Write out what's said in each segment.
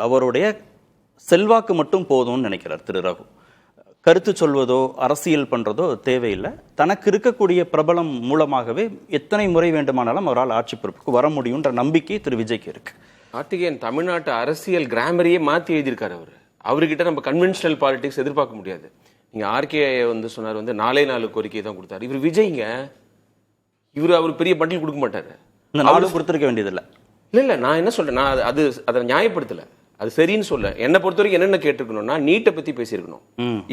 அவருடைய செல்வாக்கு மட்டும் போதும்னு நினைக்கிறார் திரு ரகு. கருத்து சொல்வதோ அரசியல் பண்ணுறதோ தேவையில்லை. தனக்கு இருக்கக்கூடிய பிரபலம் மூலமாகவே எத்தனை முறை வேண்டுமானாலும் அவரால் ஆட்சி பொறுப்புக்கு வர முடியுன்ற நம்பிக்கை திரு விஜய்க்கு இருக்கு. கார்த்திகேயன் தமிழ்நாட்டு அரசியல் கிராமரையே மாற்றி எழுதியிருக்காரு. அவர்கிட்ட நம்ம கன்வென்ஷனல் பாலிடிக்ஸ் எதிர்பார்க்க முடியாது. நீங்கள் ஆர்கே சொன்னார் 4 கோரிக்கை தான் கொடுத்தாரு. இவர் விஜய்ங்க, அவர் பெரிய பண்டில் கொடுக்க மாட்டாரு. இந்த நாளும் கொடுத்துருக்க வேண்டியதில்லை. இல்லை நான் என்ன சொல்றேன், நான் அதை நியாயப்படுத்தலை, அது சரின்னு சொல்ல. என்னை பொறுத்த வரைக்கும் என்னென்ன கேட்டிருக்கணும்னா நீட்டை பற்றி பேசியிருக்கணும்.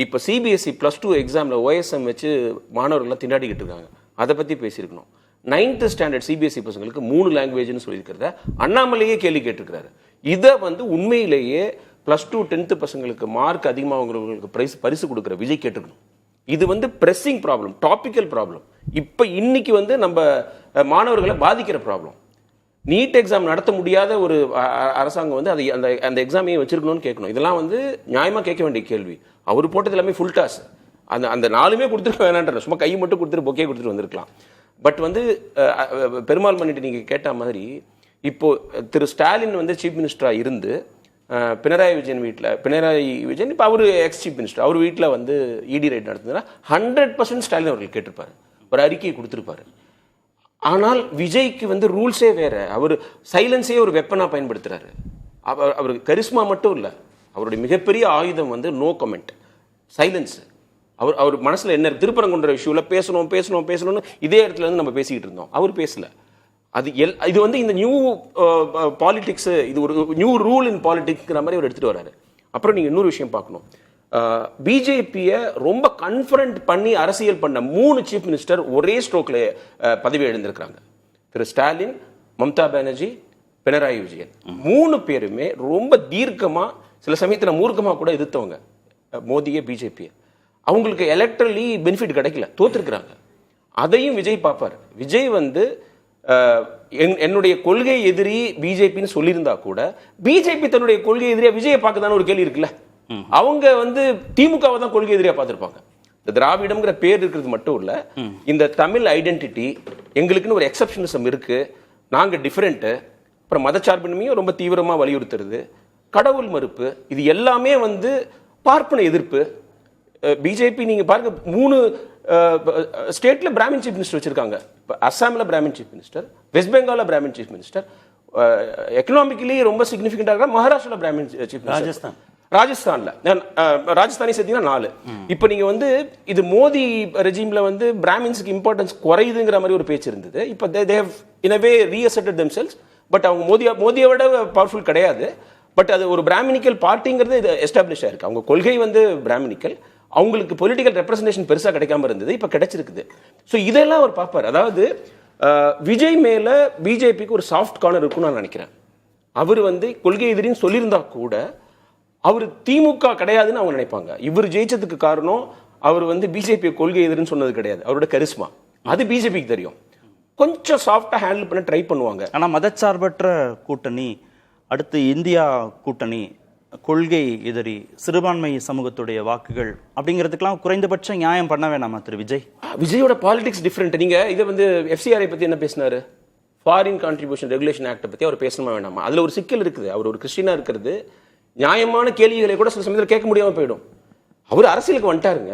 இப்போ சிபிஎஸ்இ +2 எக்ஸாமில் OSM வச்சு மாணவர்கள்லாம் திண்டாடிக்கிட்டு இருக்காங்க, அதை பற்றி பேசியிருக்கணும். 9th ஸ்டாண்டர்ட் சிபிஎஸ்இ பசங்களுக்கு 3 லாங்குவேஜ்னு சொல்லியிருக்கிறத அண்ணாமலையே கேள்வி கேட்டிருக்கிறாரு. இதை உண்மையிலேயே +2 10th பசங்களுக்கு மார்க் அதிகமாகவங்களுக்கு பரிசு கொடுக்குற விஜய் கேட்டுக்கணும். இது பிரெஸ்ஸிங் ப்ராப்ளம், டாபிக்கல் ப்ராப்ளம். இப்போ இன்னைக்கு நம்ம மாணவர்களை பாதிக்கிற ப்ராப்ளம். நீட் எக்ஸாம் நடத்த முடியாத ஒரு அரசாங்கம் அது அந்த எக்ஸாமையை வச்சிருக்கணும்னு கேட்கணும். இதெல்லாம் நியாயமாக கேட்க வேண்டிய கேள்வி. அவர் போட்டது எல்லாமே ஃபுல் டாஸ். அந்த 4மே கொடுத்துருக்க வேணான்ற, சும்மா கை மட்டும் கொடுத்துட்டு பொக்கே கொடுத்துட்டு வந்திருக்கலாம். பட் பெருமாள் பண்ணிட்டு நீங்கள் கேட்ட மாதிரி இப்போ திரு ஸ்டாலின் சீஃப் மினிஸ்டராக இருந்து பினராயி விஜயன் இப்போ அவர் எக்ஸ் சீஃப் மினிஸ்டர், அவர் வீட்டில் இடி ரைட் நடத்துதுன்னா 100% ஸ்டாலின் அவர்கள் கேட்டிருப்பாரு, ஒரு அறிக்கையை கொடுத்துருப்பாரு. ஆனால் விஜய்க்கு ரூல்ஸே வேற. அவர் சைலன்ஸே ஒரு வெப்பனா பயன்படுத்துறாரு. அவருக்கு கரிஸ்மா மட்டும் இல்லை, அவருடைய மிகப்பெரிய ஆயுதம் நோ கமெண்ட், சைலன்ஸ். அவர் மனசுல என்ன திருப்பரங்குன்ற இஷ்யூல பேசணும்னு இதே இடத்துல நம்ம பேசிக்கிட்டு இருந்தோம், அவர் பேசல. இது இந்த நியூ பாலிடிக்ஸ், இது ஒரு நியூ ரூல் இன் பாலிடிக்ஸ்ங்கிற மாதிரி அவர் எடுத்துட்டு வராரு. அப்புறம் நீங்க இன்னொரு விஷயம் பார்க்கணும், பிஜேபியை ரொம்ப கன்ஃபரண்ட் பண்ணி அரசியல் பண்ண 3 சீஃப் மினிஸ்டர் ஒரே ஸ்ட்ரோக்ல பதவி எழுந்திருக்கிறாங்க. திரு ஸ்டாலின், மம்தா பானர்ஜி, பினராயி விஜயன். 3 பேருமே ரொம்ப தீர்க்கமா, சில சமயத்தில் மூர்க்கமா கூட எதிர்த்தவங்க மோடியை, பிஜேபியை. அவங்களுக்கு எலக்ட்ரலி பெனிஃபிட் கிடைக்கல, தோத்துருக்கிறாங்க. அதையும் விஜய் பார்ப்பார். விஜய் என்னுடைய கொள்கை எதிரி பிஜேபின்னு சொல்லியிருந்தா கூட பிஜேபி தன்னுடைய கொள்கை எதிரியா விஜயை பார்க்கதான ஒரு கேள்வி இருக்குல்ல. அவங்க திமுகவை தான் கொள்கை எதிரியா பார்த்திருப்பாங்க. இந்த திராவிடம்ங்கிற பேர் இருக்கிறது மட்டும் இல்ல, இந்த தமிழ் ஐடென்டிட்டி எங்களுக்குன்னு ஒரு எக்ஸப்ஷனிசம் இருக்கு, நாங்க டிஃபரெண்ட், அப்புறம் மதச்சார்பின்மையும் ரொம்ப தீவிரமா வலியுறுத்துறது, கடவுள் மறுப்பு, இது எல்லாமே பார்ப்பன எதிர்ப்பு. பிஜேபி நீங்க பாருங்க, 3 ஸ்டேட்ல பிராமின் சீஃப் மினிஸ்டர் வச்சிருக்காங்க. அஸ்ஸாம்ல பிராமின் சீஃப் மினிஸ்டர், வெஸ்ட் பெங்கால்ல பிராமின் சீஃப் மினிஸ்டர், எக்கனாமிக்கலி ரொம்ப சிக்னிஃபிகண்டா இருக்க மகாராஷ்டிரா பிராமின் சீஃப் மினிஸ்டர், ராஜஸ்தான்ல ராஜஸ்தானி சேர்த்தீங்கன்னா 4. இப்போ நீங்க இது மோடி ரெஜிம்ல பிராமின்ஸ்க்கு இம்பார்ட்டன்ஸ் குறையுதுங்கிற மாதிரி ஒரு பேச்சு இருந்தது. இப்போ they have in a way reasserted themselves. But அவங்க மோதியை விட பவர்ஃபுல் கிடையாது. பட் அது ஒரு பிராமினிக்கல் பார்ட்டிங்கிறது இது எஸ்டாப்ளிஷ் ஆயிருக்கு. அவங்க கொள்கை பிராமினிக்கல், அவங்களுக்கு பொலிட்டிக்கல் ரெப்ரசன்டேஷன் பெருசாக கிடைக்காம இருந்தது, இப்போ கிடைச்சிருக்குது. ஸோ இதெல்லாம் அவர் பார்ப்பார். அதாவது விஜய் மேல பிஜேபிக்கு ஒரு சாஃப்ட் கார்னர் இருக்குன்னு நான் நினைக்கிறேன். அவர் கொள்கை எதிரின்னு சொல்லியிருந்தா கூட அவர் திமுக கிடையாதுன்னு அவங்க நினைப்பாங்க. இவர் ஜெயிச்சதுக்கு காரணம் அவர் பிஜேபி கொள்கை எதிரின்னு சொன்னது கிடையாது, அவரோட கரிஸ்மா. அது பிஜேபிக்கு தெரியும். கொஞ்சம் சாஃப்டா ஹேண்டில் பண்ண ட்ரை பண்ணுவாங்க. ஆனா மதச்சார்பற்ற கூட்டணி, அடுத்து இந்தியா கூட்டணி, கொள்கை எதிரி, சிறுபான்மை சமூகத்துடைய வாக்குகள் அப்படிங்கிறதுக்கெல்லாம் குறைந்தபட்ச நியாயம் பண்ண வேணாமா திரு விஜய்? விஜயோட பாலிடிக்ஸ் டிஃப்ரெண்ட். நீங்க இதை FCRI பத்தி என்ன பேசினாரு, ஃபாரின் கான்ட்ரிபியூஷன் ரெகுலேஷன் ஆக்ட் பத்தி அவர் பேசணுமா வேணாமா? அதுல ஒரு சிக்கல் இருக்குது. அவர் ஒரு கிறிஸ்டினா இருக்கிறது, நியாயமான கேள்விகளை கூட சில சமயத்தில் கேட்க முடியாம போயிடும். அவர் அரசியலுக்கு வந்துட்டாருங்க.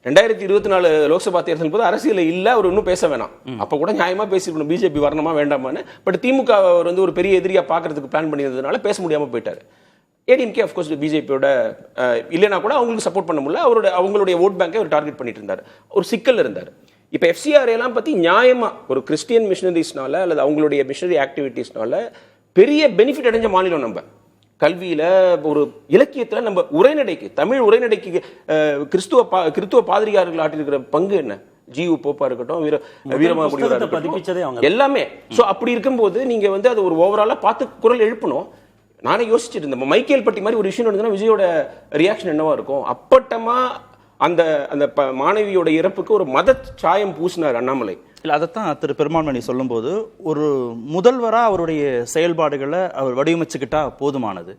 2024 லோக்சபா தேர்தல் போது அரசியல் இல்ல, அவர் இன்னும் பேச வேணாம். அப்ப கூட நியாயமா பேசிக்கணும், பிஜேபி வரணுமா வேண்டாமான்னு. பட் திமுக அவர் ஒரு பெரிய எதிரியா பாக்குறதுக்கு பிளான் பண்ணியிருந்ததுனால பேச முடியாம போயிட்டாரு. ஏடிஎம்கே ஆஃப் கோர்ஸ் பிஜேபியோட இல்லைன்னா கூட அவங்களுக்கு சப்போர்ட் பண்ண முடியல, அவங்களுடைய ஓட் பேங்கை அவர் டார்கெட் பண்ணிட்டு இருந்தார், ஒரு சிக்கல் இருந்தார். இப்போ FCRI எல்லாம் பத்தி நியாயமா ஒரு கிறிஸ்டியன் மிஷனரிஸ்னால அல்லது அவங்களுடைய மிஷனரி ஆக்டிவிட்டிஸ்னால பெரிய பெனிஃபிட் அடைஞ்ச மாநிலம் நம்ம. கல்வியில, ஒரு இலக்கியத்துல, நம்ம உரைநடைக்கு, தமிழ் உரைநடைக்கு கிறிஸ்துவ பாதிரியார்கள் ஆற்றிருக்கிற பங்கு என்ன? ஜியு போப்பா இருக்கட்டும், வீரமாகுடியவராக எல்லாமே. ஸோ அப்படி இருக்கும்போது நீங்க அது ஒரு ஓவராலா பார்த்து குரல் எழுப்பணும். நானே யோசிச்சுட்டு இருந்தேன், மைக்கேல் பட்டி மாதிரி ஒரு விஷயம் நடந்ததுன்னா விஜயோட ரியாக்ஷன் என்னவா இருக்கும்? அப்பட்டமா அந்த அந்த மாணவியோட இறப்புக்கு ஒரு மத சாயம் பூசினார் அண்ணாமலை. இல்லை, அதைத்தான் திரு பெருமாள்மணி சொல்லும்போது, ஒரு முதல்வராக அவருடைய செயல்பாடுகளை அவர் வடிவமைச்சுக்கிட்டா போதுமானது.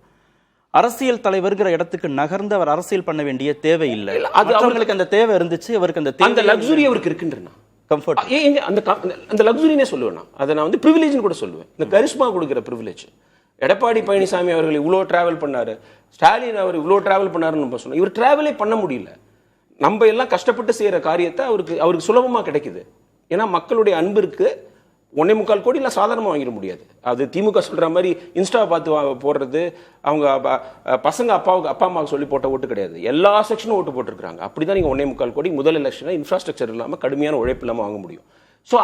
அரசியல் தலைவர்கிற இடத்துக்கு நகர்ந்து அவர் அரசியல் பண்ண வேண்டிய தேவை இல்லை. அது அவங்களுக்கு அந்த தேவை இருந்துச்சு, அவருக்கு அந்த லக்ஸுரி அவருக்கு இருக்குன்றா கம்ஃபர்ட். அந்த லக்ஸுரினே சொல்லுவேன். அதை நான் ப்ரிவிலேஜ்னு கூட சொல்லுவேன். இந்த கரிஸ்மா கொடுக்குற ப்ரிவிலேஜ், எடப்பாடி பழனிசாமி அவர்கள் இவ்வளோ டிராவல் பண்ணாரு, ஸ்டாலின் அவர் இவ்வளோ டிராவல் பண்ணாருன்னு நம்ம சொன்னோம். இவர் டிராவலே பண்ண முடியல. நம்ம எல்லாம் கஷ்டப்பட்டு செய்யற காரியத்தை அவருக்கு சுலபமா கிடைக்குது. ஏன்னா மக்களுடைய அன்பு இருக்கு. 1.25 கோடி எல்லாம் சாதாரணமாக வாங்கிட முடியாது. அது திமுக சொல்ற மாதிரி இன்ஸ்டா பார்த்து போடுறது, அவங்க பசங்க அப்பா அம்மாவுக்கு சொல்லி போட்ட ஓட்டு கிடையாது. எல்லா செக்ஷனும் ஓட்டு போட்டிருக்காங்க. அப்படிதான் நீங்க 1.25 கோடி முதல் எலெக்ஷன்ல இன்ஃப்ராஸ்ட்ரக்சர் இல்லாம கடுமையான உழைப்பு இல்லாம வாங்க முடியும். ஸோ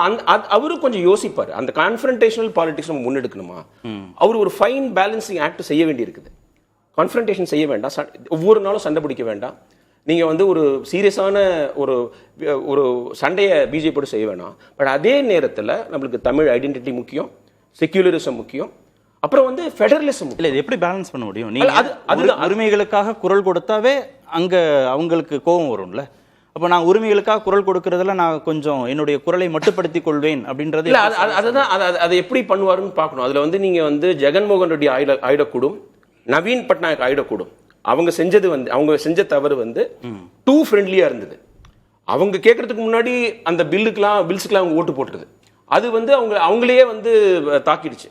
அவரு கொஞ்சம் யோசிப்பாரு. அந்த கான்ஃபரன்டேஷனல் பாலிடிக்ஸ் நம்ம முன்னெடுக்கணுமா, அவர் ஒரு ஃபைன் பேலன்சிங் ஆக்ட் செய்ய வேண்டி இருக்குது. கான்ஃபரன்டேஷன் செய்ய வேண்டாம், ஒவ்வொரு நாளும் சண்டை பிடிக்க வேண்டாம். நீங்க வந்து ஒரு சீரியஸான ஒரு சண்டையை பிஜேபியோட செய்ய வேணாம். பட் அதே நேரத்தில் நம்மளுக்கு தமிழ் ஐடென்டிட்டி முக்கியம், செக்யூலரிசம் முக்கியம், அப்புறம் வந்து ஃபெடரலிசம். இல்லை, இது எப்படி பேலன்ஸ் பண்ண முடியும்? நீங்க அது உரிமைகளுக்காக குரல் கொடுத்தாவே அங்க அவங்களுக்கு கோபம் வரும்ல. அப்போ நான் உரிமைகளுக்காக குரல் கொடுக்கறதுல நான் கொஞ்சம் என்னுடைய குரலை மட்டுப்படுத்திக் கொள்வேன் அப்படின்றது. அதுதான் அதை எப்படி பண்ணுவாருன்னு பார்க்கணும். அதுல வந்து நீங்க வந்து ஜெகன்மோகன் ரெட்டி ஆயிடக்கூடும், நவீன் பட்நாயக் ஆயிடக்கூடும். அவங்க செஞ்ச தவறு வந்து டூ ஃப்ரெண்ட்லியா இருந்தது. அவங்க கேட்கறதுக்கு முன்னாடி அந்த பில்ஸுக்கெல்லாம் அவங்க ஓட்டு போட்டுருது. அது வந்து அவங்களையே வந்து தாக்கிடுச்சு.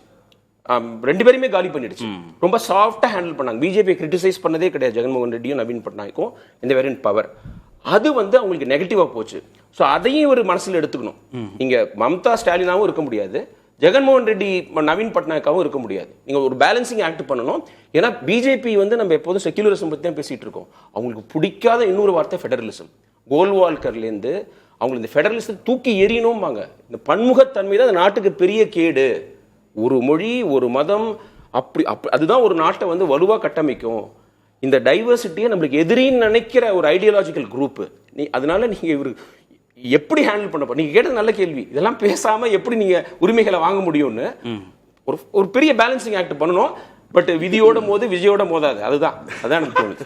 2 பேருமே காலி பண்ணிடுச்சு. ரொம்ப சாஃப்டா ஹேண்டில் பண்ணாங்க. பிஜேபி கிரிட்டிசைஸ் பண்ணதே கிடையாது ஜெகன்மோகன் ரெட்டியும் நவீன் பட்நாயக்கும் இந்த வேரியன்ட் பவர். அது வந்து அவங்களுக்கு நெகட்டிவா போச்சு. ஸோ அதையும் ஒரு மனசுல எடுத்துக்கணும். இங்க மம்தா ஸ்டாலினாவும் இருக்க முடியாது, ஜெகன்மோகன் ரெட்டி நவீன் பட்நாயக்காவும் இருக்க முடியாது. நீங்க ஒரு பேலன்சிங் ஆக்ட் பண்ணணும். ஏன்னா பிஜேபி வந்து நம்ம எப்போதும் செக்யூலரிசம் பத்தி தான் பேசிட்டு இருக்கோம். அவங்களுக்கு பிடிக்காத இன்னொரு வார்த்தை ஃபெடரலிசம். கோல்வால்கர்லேருந்து அவங்க இந்த ஃபெடரலிசத்தை தூக்கி எறியணும்பாங்க. இந்த பன்முகத்தன்மை தான் அந்த நாட்டுக்கு பெரிய கேடு. ஒரு மொழி, ஒரு மதம், அதுதான் ஒரு நாட்டை வந்து வலுவா கட்டமைக்கும். இந்த டைவர்சிட்டியை நம்மளுக்கு எதிரின்னு நினைக்கிற ஒரு ஐடியாலஜிக்கல் குரூப். அதனால நீங்க இவரு எப்படி ஹேண்டில் பண்ண நீங்க கேட்டது நல்ல கேள்வி. இதெல்லாம் பேசாம எப்படி நீங்க உரிமைகளை வாங்க முடியும்னு ஒரு பெரிய பேலன்சிங் ஆக்ட் பண்ணணும். பட் விதியோட மோது விஜயோட மோதாது. அதுதான் எனக்கு தோணுது.